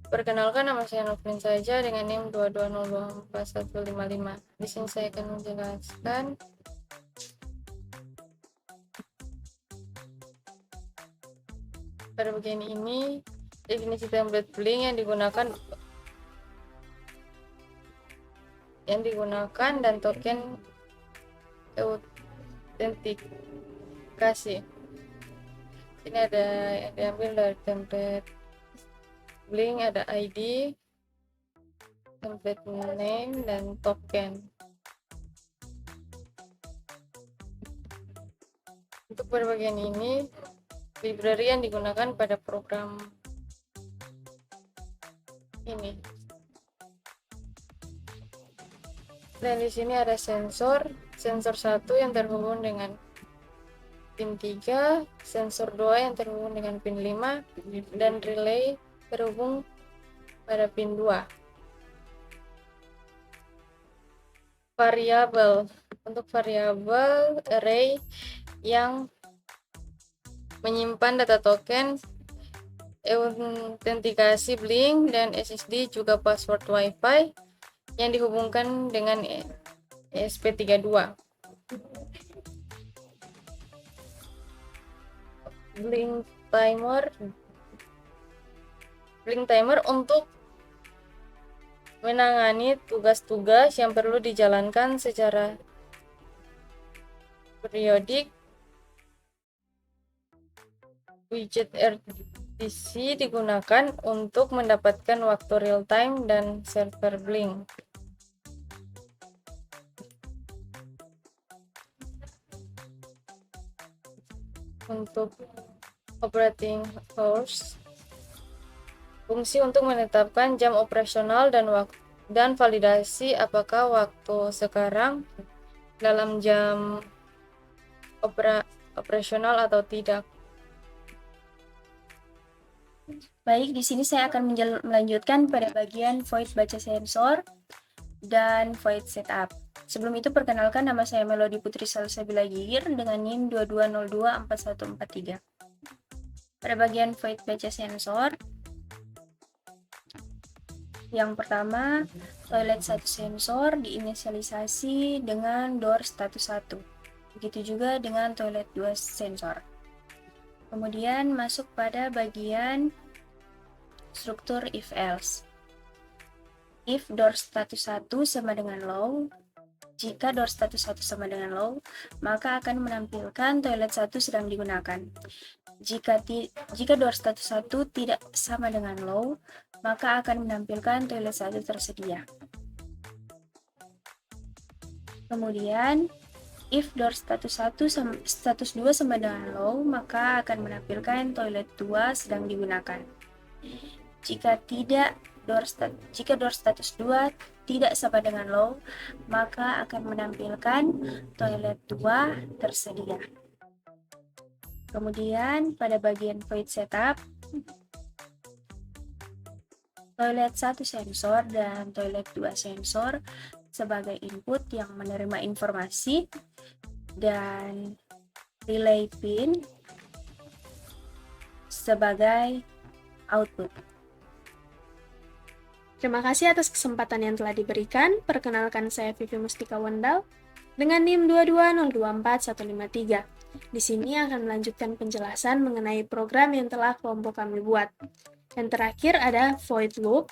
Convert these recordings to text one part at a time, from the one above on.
Perkenalkan, nama saya Novrin saja dengan NIM 22024155. Di sini saya akan menjelaskan pada bagian ini definisi template Blink yang digunakan dan token autentikasi. Ini ada yang diambil dari template Blink, ada ID, template name, dan token. Untuk pada bagian ini, library yang digunakan pada program ini. Dan di sini ada sensor 1 yang terhubung dengan pin 3, sensor 2 yang terhubung dengan pin 5, dan relay terhubung pada pin 2. Variabel. Untuk variabel array yang menyimpan data token, autentikasi Blink dan SSD, juga password WiFi yang dihubungkan dengan ESP32. Blink timer untuk menangani tugas-tugas yang perlu dijalankan secara periodik. Widget RTC digunakan untuk mendapatkan waktu real time dan server Blink. Untuk operating hours, fungsi untuk menetapkan jam operasional dan validasi apakah waktu sekarang dalam jam operasional atau tidak. Baik, di sini saya akan melanjutkan pada bagian void baca sensor dan void setup. Sebelum itu, perkenalkan, nama saya Melody Putri Salsabila Gigir dengan NIM 22024143. Pada bagian void baca sensor, yang pertama, toilet 1 sensor diinisialisasi dengan door status 1. Begitu juga dengan toilet 2 sensor. Kemudian masuk pada bagian struktur if else. If door status 1 sama dengan low, jika door status 1 sama dengan low, maka akan menampilkan toilet 1 sedang digunakan. Jika door status 1 tidak sama dengan low, maka akan menampilkan toilet 1 tersedia. Kemudian, if door status 2 sama dengan low, maka akan menampilkan toilet 2 sedang digunakan. Jika door status 2 tidak sama dengan low, maka akan menampilkan toilet 2 tersedia. Kemudian pada bagian void setup, toilet 1 sensor dan toilet 2 sensor sebagai input yang menerima informasi dan relay pin sebagai output. Terima kasih atas kesempatan yang telah diberikan. Perkenalkan, saya Vivi Mustika Wendal dengan NIM 22024153. Di sini akan melanjutkan penjelasan mengenai program yang telah kelompok kami buat. Yang terakhir ada void loop,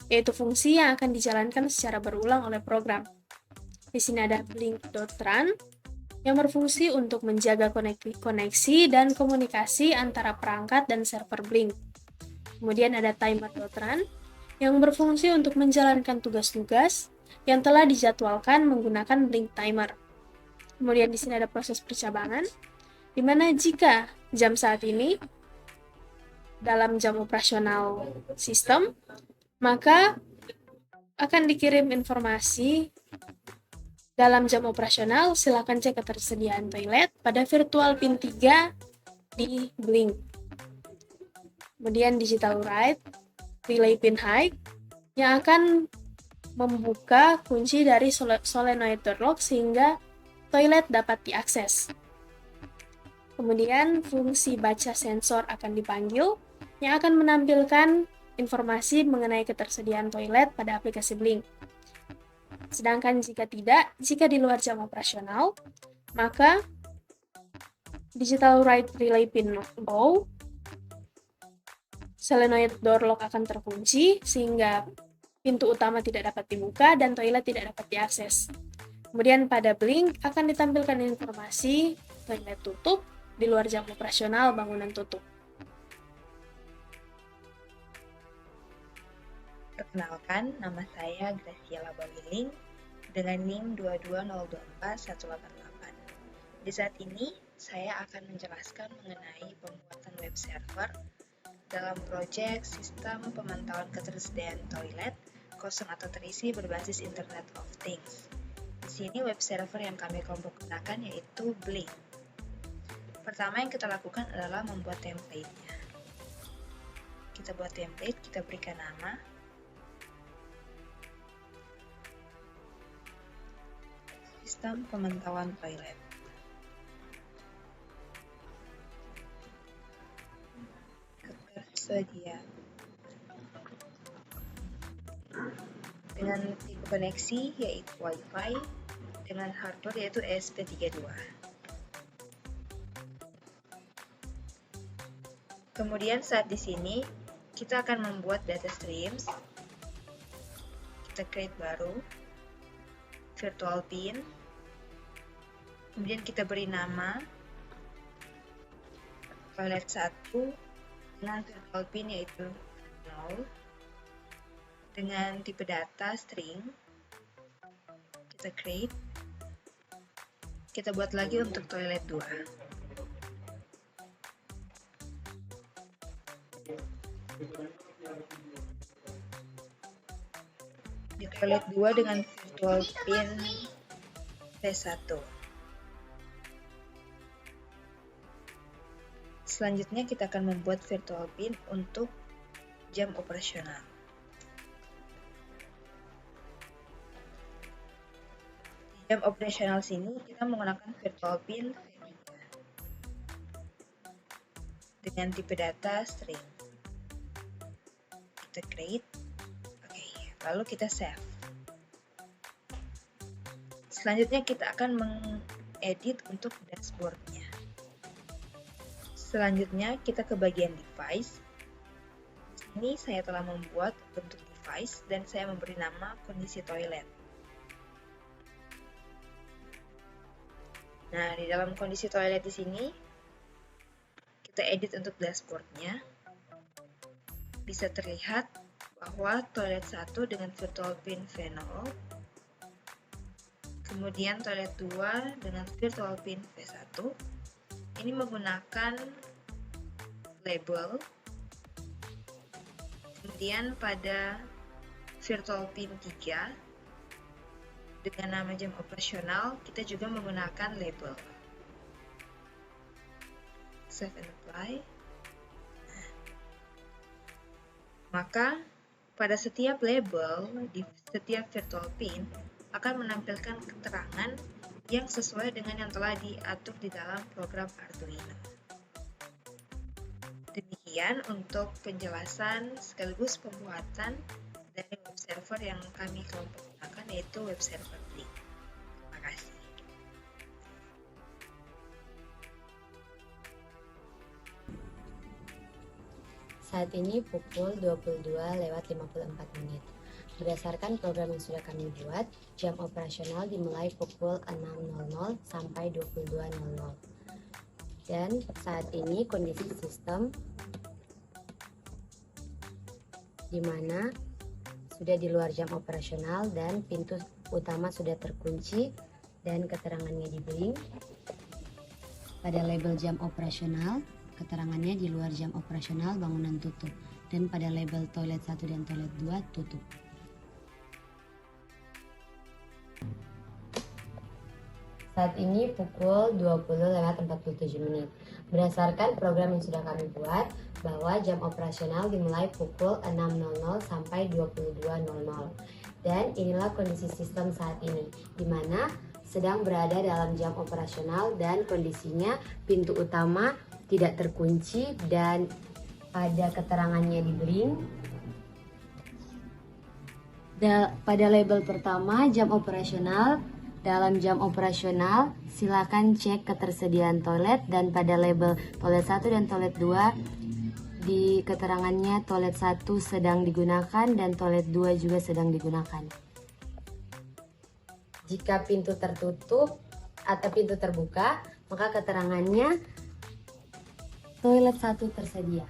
yaitu fungsi yang akan dijalankan secara berulang oleh program. Di sini ada blink.run yang berfungsi untuk menjaga koneksi dan komunikasi antara perangkat dan server Blink. Kemudian ada timer.run yang berfungsi untuk menjalankan tugas-tugas yang telah dijadwalkan menggunakan Blink timer. Kemudian di sini ada proses percabangan, di mana jika jam saat ini dalam jam operasional sistem, maka akan dikirim informasi dalam jam operasional, silakan cek ketersediaan toilet pada virtual pin 3 di Blink. Kemudian digital write, relay pin high, yang akan membuka kunci dari solenoid door lock sehingga toilet dapat diakses. Kemudian fungsi baca sensor akan dipanggil, yang akan menampilkan informasi mengenai ketersediaan toilet pada aplikasi Blink. Sedangkan jika tidak, jika di luar jam operasional, maka digital right relay pin low, solenoid door lock akan terkunci sehingga pintu utama tidak dapat dibuka dan toilet tidak dapat diakses. Kemudian pada Blink akan ditampilkan informasi toilet tutup, di luar jam operasional bangunan tutup. Perkenalkan, nama saya Graciela Bawiling dengan NIM 22024-188. Di saat ini, saya akan menjelaskan mengenai pembuatan web server dalam proyek sistem pemantauan ketersediaan toilet kosong atau terisi berbasis Internet of Things. Di sini web server yang kami kelompok gunakan yaitu Blink. Pertama yang kita lakukan adalah membuat template-nya. Kita buat template, kita berikan nama. Sistem pemantauan toilet. Ketersediaan. Dengan tipe koneksi yaitu Wi-Fi, dengan hardware yaitu ESP32. Kemudian saat di sini kita akan membuat data streams. Kita create baru virtual pin. Kemudian kita beri nama toilet 1 dengan virtual pin yaitu 0. Dengan tipe data string, kita create. Kita buat lagi untuk toilet 2. Di toilet 2 dengan virtual pin V1. Selanjutnya kita akan membuat virtual pin untuk jam operasional. Di jam operasional sini kita menggunakan virtual pin V3 dengan tipe data string. Kita create. Lalu kita save. Selanjutnya kita akan mengedit untuk dashboardnya. Selanjutnya kita ke bagian device. Di sini saya telah membuat bentuk device dan saya memberi nama kondisi toilet. Nah, di dalam kondisi toilet di sini kita edit untuk dashboardnya. Bisa terlihat bahwa toilet 1 dengan virtual pin V0, kemudian toilet 2 dengan virtual pin V1, ini menggunakan label. Kemudian pada virtual pin 3 dengan nama jam operasional, kita juga menggunakan label. Save and apply. Maka pada setiap label di setiap virtual pin akan menampilkan keterangan yang sesuai dengan yang telah diatur di dalam program Arduino. Demikian untuk penjelasan sekaligus pembuatan dari web server yang kami kelompok gunakan, yaitu web server Blink. Terima kasih. Saat ini pukul 22:54. Berdasarkan program yang sudah kami buat, jam operasional dimulai pukul 6.00 sampai 22.00. Dan saat ini kondisi sistem di mana sudah di luar jam operasional dan pintu utama sudah terkunci dan keterangannya di Blink. Pada label jam operasional, keterangannya di luar jam operasional bangunan tutup, dan pada label toilet 1 dan toilet 2 tutup. Saat ini pukul 20:47. Berdasarkan program yang sudah kami buat, bahwa jam operasional dimulai pukul 6.00 sampai 22.00. Dan inilah kondisi sistem saat ini, di mana sedang berada dalam jam operasional dan kondisinya pintu utama tidak terkunci dan pada keterangannya di Blink Pada label pertama, jam operasional. Dalam jam operasional, silakan cek ketersediaan toilet, dan pada label toilet 1 dan toilet 2 di keterangannya toilet 1 sedang digunakan dan toilet 2 juga sedang digunakan. Jika pintu tertutup atau pintu terbuka, maka keterangannya toilet 1 tersedia.